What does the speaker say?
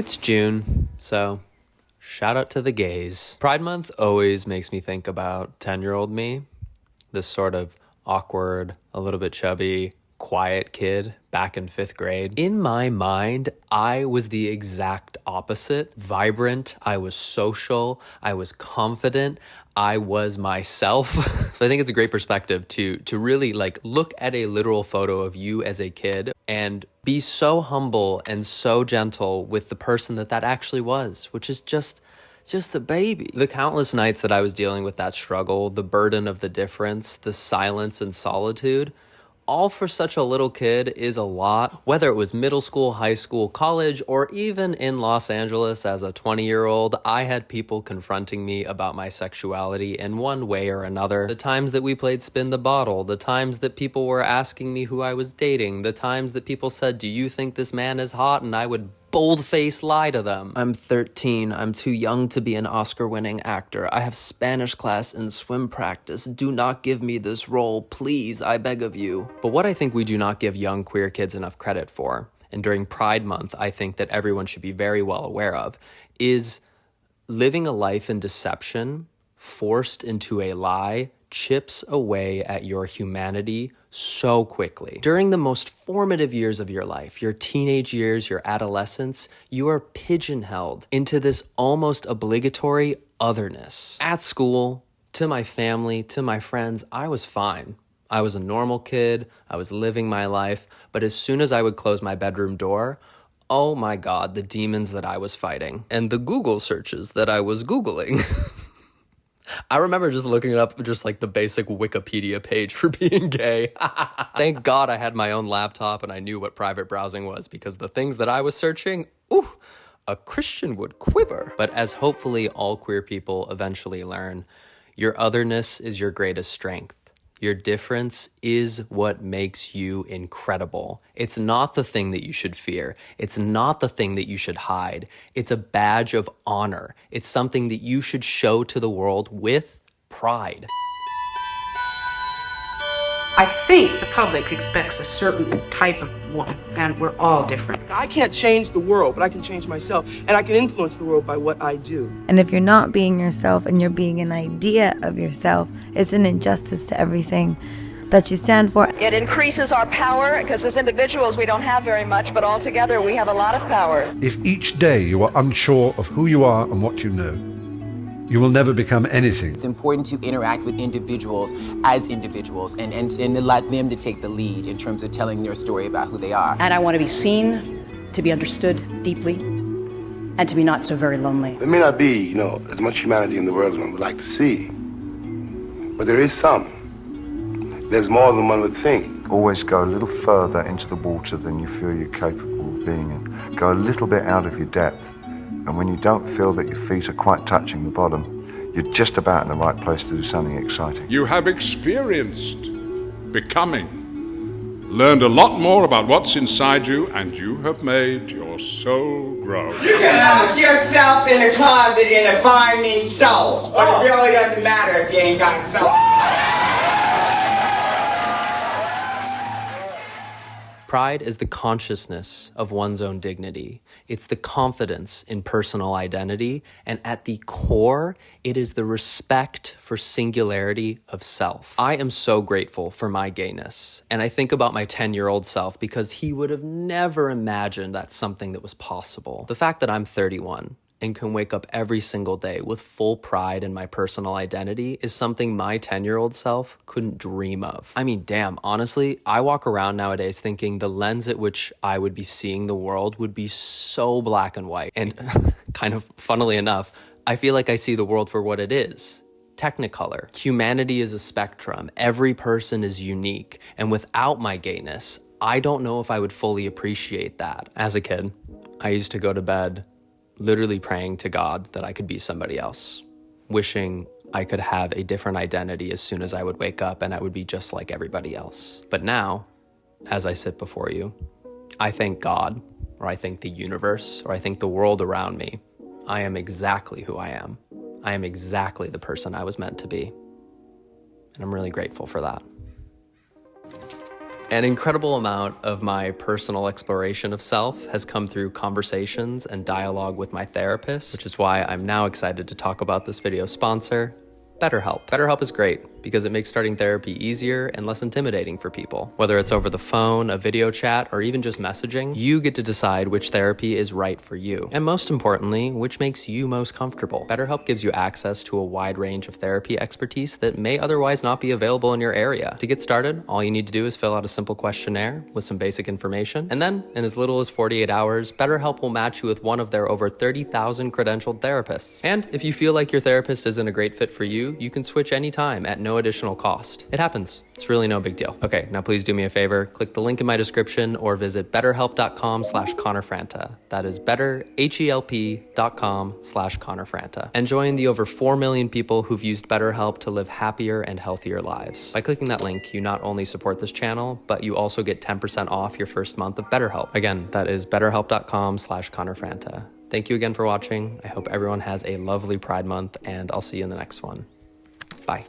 It's June, so shout out to the gays. Pride Month always makes me think about 10-year-old me, this sort of awkward, a little bit chubby, quiet kid back in 5th grade. In my mind, I was the exact opposite. Vibrant, I was social, I was confident, I was myself. So I think it's a great perspective to really look at a literal photo of you as a kid and be so humble and so gentle with the person that actually was, which is just a baby. The countless nights that I was dealing with that struggle, the burden of the difference, the silence and solitude, all for such a little kid is a lot. Whether it was middle school, high school, college, or even in Los Angeles as a 20-year-old, I had people confronting me about my sexuality in one way or another. The times that we played spin the bottle, the times that people were asking me who I was dating, the times that people said, "Do you think this man is hot?" And I would bold-faced lie to them. I'm 13. I'm too young to be an Oscar-winning actor. I have Spanish class and swim practice. Do not give me this role, please, I beg of you. But what I think we do not give young queer kids enough credit for, and during Pride Month, I think that everyone should be very well aware of, is living a life in deception, forced into a lie, chips away at your humanity so quickly. During the most formative years of your life, your teenage years, your adolescence, you are pigeonholed into this almost obligatory otherness. At school, to my family, to my friends, I was fine. I was a normal kid, I was living my life, but as soon as I would close my bedroom door, oh my God, the demons that I was fighting and the Google searches that I was Googling. I remember just looking up just the basic Wikipedia page for being gay. Thank God I had my own laptop and I knew what private browsing was, because the things that I was searching, a Christian would quiver. But as hopefully all queer people eventually learn, your otherness is your greatest strength. Your difference is what makes you incredible. It's not the thing that you should fear. It's not the thing that you should hide. It's a badge of honor. It's something that you should show to the world with pride. I think the public expects a certain type of woman, and we're all different. I can't change the world, but I can change myself, and I can influence the world by what I do. And if you're not being yourself and you're being an idea of yourself, it's an injustice to everything that you stand for. It increases our power, because as individuals we don't have very much, but all together we have a lot of power. If each day you are unsure of who you are and what you know, you will never become anything. It's important to interact with individuals as individuals and let them to take the lead in terms of telling their story about who they are. And I want to be seen, to be understood deeply, and to be not so very lonely. There may not be, as much humanity in the world as one would like to see, but there is some. There's more than one would think. Always go a little further into the water than you feel you're capable of being in. Go a little bit out of your depth. And when you don't feel that your feet are quite touching the bottom, you're just about in the right place to do something exciting. You have experienced becoming, learned a lot more about what's inside you, and you have made your soul grow. You can lock yourself in a closet and find me soul, but it really doesn't matter if you ain't got soul. Pride is the consciousness of one's own dignity. It's the confidence in personal identity, and at the core, it is the respect for singularity of self. I am so grateful for my gayness, and I think about my 10-year-old self because he would have never imagined that's something that was possible. The fact that I'm 31 and can wake up every single day with full pride in my personal identity is something my 10-year-old self couldn't dream of. I mean, damn, honestly, I walk around nowadays thinking the lens at which I would be seeing the world would be so black and white. And kind of funnily enough, I feel like I see the world for what it is. Technicolor. Humanity is a spectrum. Every person is unique. And without my gayness, I don't know if I would fully appreciate that. As a kid, I used to go to bed literally praying to God that I could be somebody else, wishing I could have a different identity as soon as I would wake up and I would be just like everybody else. But now, as I sit before you, I thank God, or I thank the universe, or I thank the world around me. I am exactly who I am. I am exactly the person I was meant to be. And I'm really grateful for that. An incredible amount of my personal exploration of self has come through conversations and dialogue with my therapist, which is why I'm now excited to talk about this video's sponsor, BetterHelp. BetterHelp is great because it makes starting therapy easier and less intimidating for people. Whether it's over the phone, a video chat, or even just messaging, you get to decide which therapy is right for you. And most importantly, which makes you most comfortable. BetterHelp gives you access to a wide range of therapy expertise that may otherwise not be available in your area. To get started, all you need to do is fill out a simple questionnaire with some basic information. And then, in as little as 48 hours, BetterHelp will match you with one of their over 30,000 credentialed therapists. And if you feel like your therapist isn't a great fit for you, you can switch anytime at no additional cost. It happens. It's really no big deal. Okay, now please do me a favor. Click the link in my description or visit betterhelp.com/ConnorFranta. That is betterhelp.com/ConnorFranta. And join the over 4 million people who've used BetterHelp to live happier and healthier lives. By clicking that link, you not only support this channel, but you also get 10% off your first month of BetterHelp. Again, that is betterhelp.com/ConnorFranta. Thank you again for watching. I hope everyone has a lovely Pride Month, and I'll see you in the next one. Bye.